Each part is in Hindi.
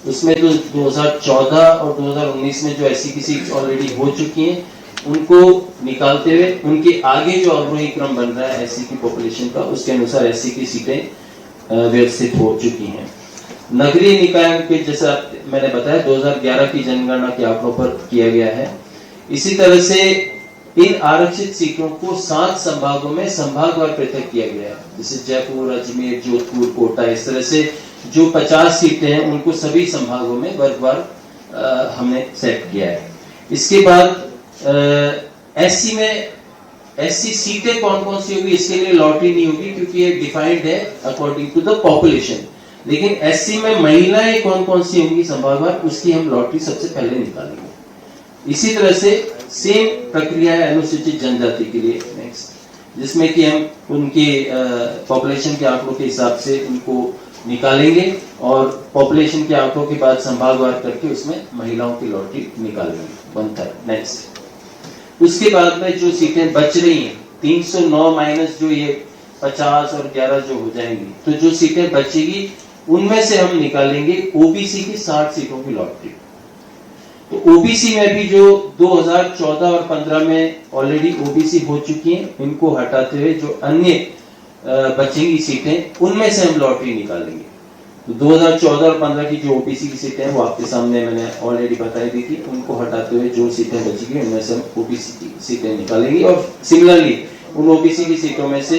उसमें तो 2014 और 2019 में जो एससी की सीट्स ऑलरेडी हो चुकी हैं उनको निकालते हुए उनके आगे जो अवरोही क्रम बन रहा है एससी की पॉपुलेशन का, उसके अनुसार एससी की सीटें व्यवस्थित हो चुकी हैं। नगरीय निकाय के जैसा मैंने बताया 2011 की जनगणना के आंकड़ों पर किया गया है। इसी तरह से इन आरक्षित सीटों को 7 संभागों में संभागवार पृथक किया गया है, जैसे जयपुर, अजमेर, जोधपुर, कोटा। इस तरह से जो 50 सीटें हैं उनको सभी संभागों में वर्गवार हमने सेट किया है। इसके बाद एससी में एससी सीटें कौन कौन सी होगी, इसके लिए लॉटरी नहीं होगी क्योंकि ये डिफाइंड है अकॉर्डिंग टू द पॉपुलेशन। लेकिन एससी में महिलाएं कौन कौन सी होंगी संभागवार, उसकी हम लॉटरी सबसे पहले निकालेंगे। इसी तरह से सेम प्रक्रिया है अनुसूचित जनजाति के लिए नेक्स्ट, जिसमें कि हम उनके पॉपुलेशन के आंकड़ों के हिसाब से उनको निकालेंगे और पॉपुलेशन के आंकड़ों के बाद संभागवार करके उसमें महिलाओं की लॉटरी निकालेंगे 1/3 नेक्स्ट। उसके बाद में जो सीटें बच रही हैं 309 माइनस जो ये 50 और 11 जो हो जाएंगी, तो जो सीटें बचेगी उनमें से हम निकालेंगे ओबीसी की 60 सीटों की लॉटरी। तो ओबीसी में भी जो 2014 और 15 में ऑलरेडी ओबीसी हो चुकी हैं, इनको हटाते हुए जो अन्य बचेंगी सीटें उनमें से हम लॉटरी निकालेंगे। तो 2014 और 15 की जो ओबीसी की सीटें हैं वो आपके सामने मैंने ऑलरेडी बताई दी थी, उनको हटाते हुए जो सीटें बचेंगी उनमें से हम ओबीसी की सीटें निकालेंगे। और सिमिलरली उन ओबीसी की सीटों में से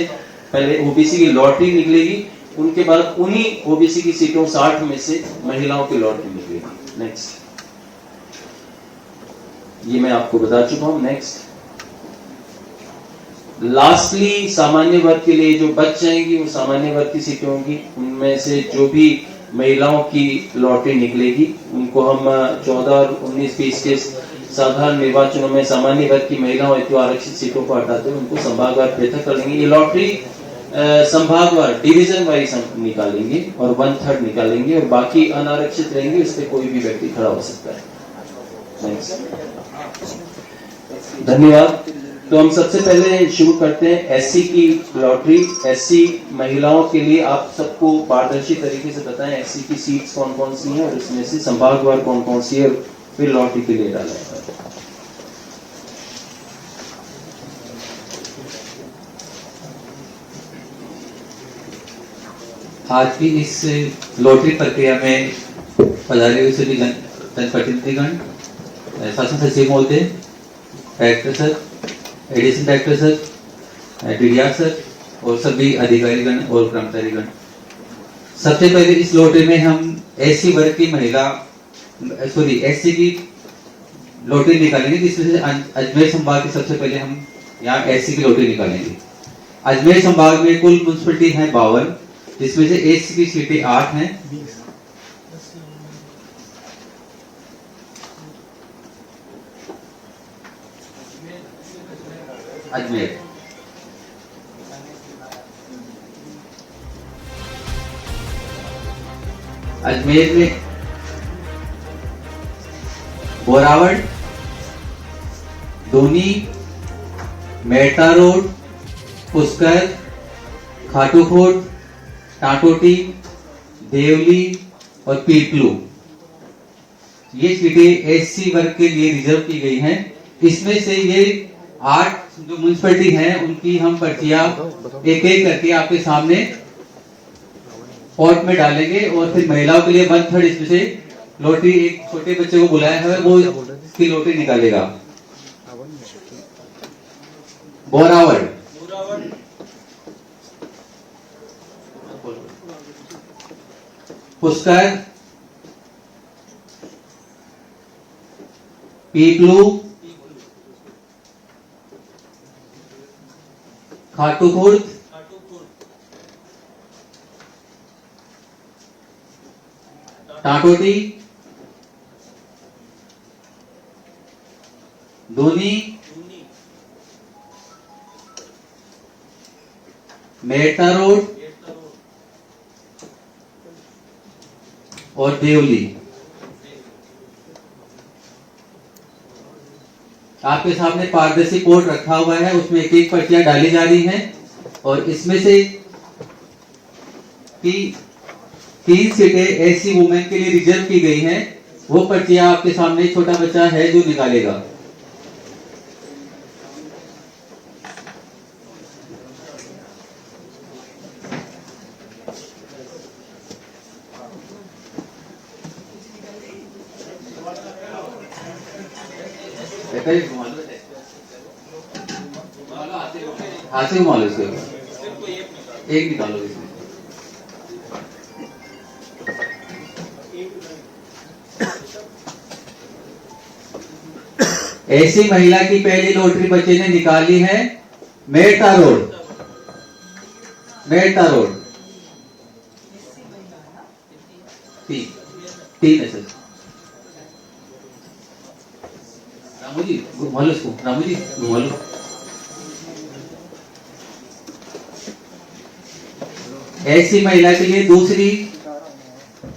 पहले ओबीसी की लॉटरी निकलेगी, उनके बाद उन्हीं ओबीसी की सीटों 60 में से महिलाओं की लॉटरी निकलेगी नेक्स्ट। ये मैं आपको बता चुका हूं नेक्स्ट। लास्टली सामान्य वर्ग के लिए जो बच जाएंगी वो सामान्य वर्ग की सीटें होंगी, उनमें से जो भी महिलाओं की लॉटरी निकलेगी उनको हम 14 और 19-20 के साधारण निर्वाचनों में सामान्य वर्ग की महिलाओं हेतु आरक्षित सीटों को हटाते हुए उनको संभागवार पृथक कर लेंगे। ये लॉटरी संभागवार डिवीजन वाइज हम निकालेंगे और 1/3 निकालेंगे और बाकी अनारक्षित रहेंगे, उस पर कोई भी व्यक्ति खड़ा हो सकता है। धन्यवाद। तो हम सबसे पहले शुरू करते हैं एससी की लॉटरी। एससी महिलाओं के लिए आप सबको पारदर्शी तरीके से बताएं एससी की सीट्स कौन कौन सी हैं और उसमें से संभागवार कौन कौन सी है, फिर लॉटरी के लिए डाला है। आज की इस लॉटरी प्रक्रिया में पधारे हुए सभी जनप्रतिनिधिगण, शासन सचिव महोदय, director sir, addition director sir, DDR sir और सभी अधिकारीगण और कर्मचारीगण, सबसे पहले इस लॉटरी में हम एससी वर्ग की एससी की लॉटरी निकालेंगे, जिसमें से अजमेर संभाग की सबसे पहले हम यहाँ एससी की लॉटरी निकालेंगे। अजमेर संभाग में कुल म्युनिसिपलिटी है 52, जिसमें से एससी की सीटें 8 हैं। अजमेर में बोरावड़, दोनी, मेहता रोड, पुष्कर, खाटूखोट, टाटोटी, देवली और पीपलू, ये सीटें एससी वर्ग के लिए रिजर्व की गई हैं। इसमें से ये 8 जो म्युनिसिपलिटी हैं उनकी हम पर्चियां एक एक करके आपके सामने पॉट में डालेंगे और फिर महिलाओं के लिए 1/3 इसमें से लॉटरी, एक छोटे बच्चे को बुलाया है वो इसकी लॉटरी निकालेगा। बोरावड़, पुष्कर, पीपलू, खाटूपुर, टाटोटी, दोनी, मेहता रोड और देवली। आपके सामने पारदर्शी कोड रखा हुआ है, उसमें एक एक पर्चियां डाली जा रही हैं और इसमें से 3 सीटें एससी वुमेन के लिए रिजर्व की गई हैं। वो पर्चियां आपके सामने छोटा बच्चा है जो निकालेगा। हाथ से घुमा लो इसके ऊपर। एक निकालो इसमें। ऐसी महिला की पहली लॉटरी बच्चे ने निकाली है मेड़ता रोड। मेड़ता रोड तीन है सर। रामू जी घुमा लो इसको। रामू जी घुमा लो। ऐसी महिला के लिए दूसरी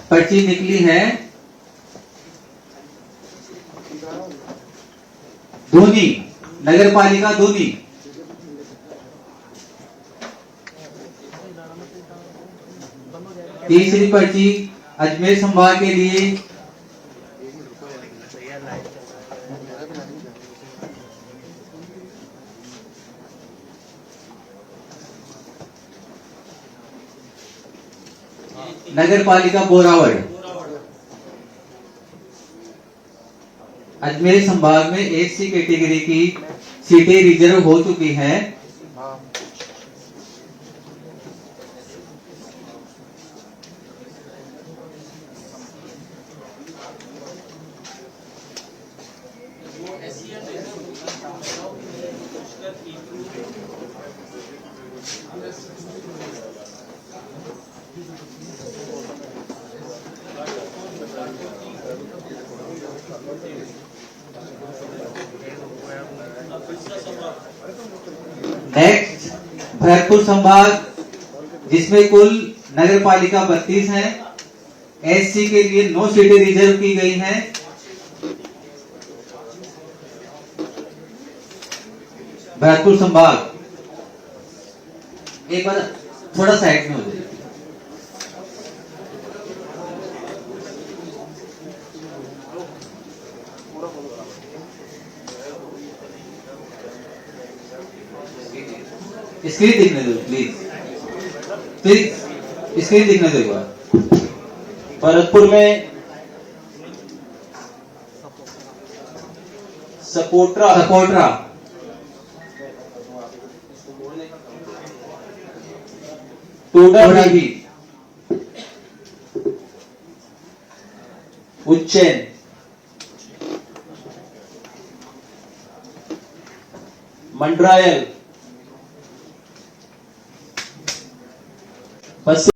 पर्ची निकली है धोनी, नगर पालिका धोनी। तीसरी पर्ची अजमेर संभाग के लिए नगर पालिका बोरावड़। अजमेर संभाग में एससी कैटेगरी की सीटें रिजर्व हो चुकी हैं। नेक्स्ट भरतपुर संभाग, जिसमें कुल नगर पालिका 32 है। एससी के लिए 9 सीटें रिजर्व की गई हैं। भरतपुर संभाग एक बार थोड़ा साइड में हो जाए। स्क्रीन दिखने दो प्लीज। प्लीज स्क्रीन दिखने दो एक बार। भरतपुर में सपोट्रा टोडा भी उज्जैन मंडरायल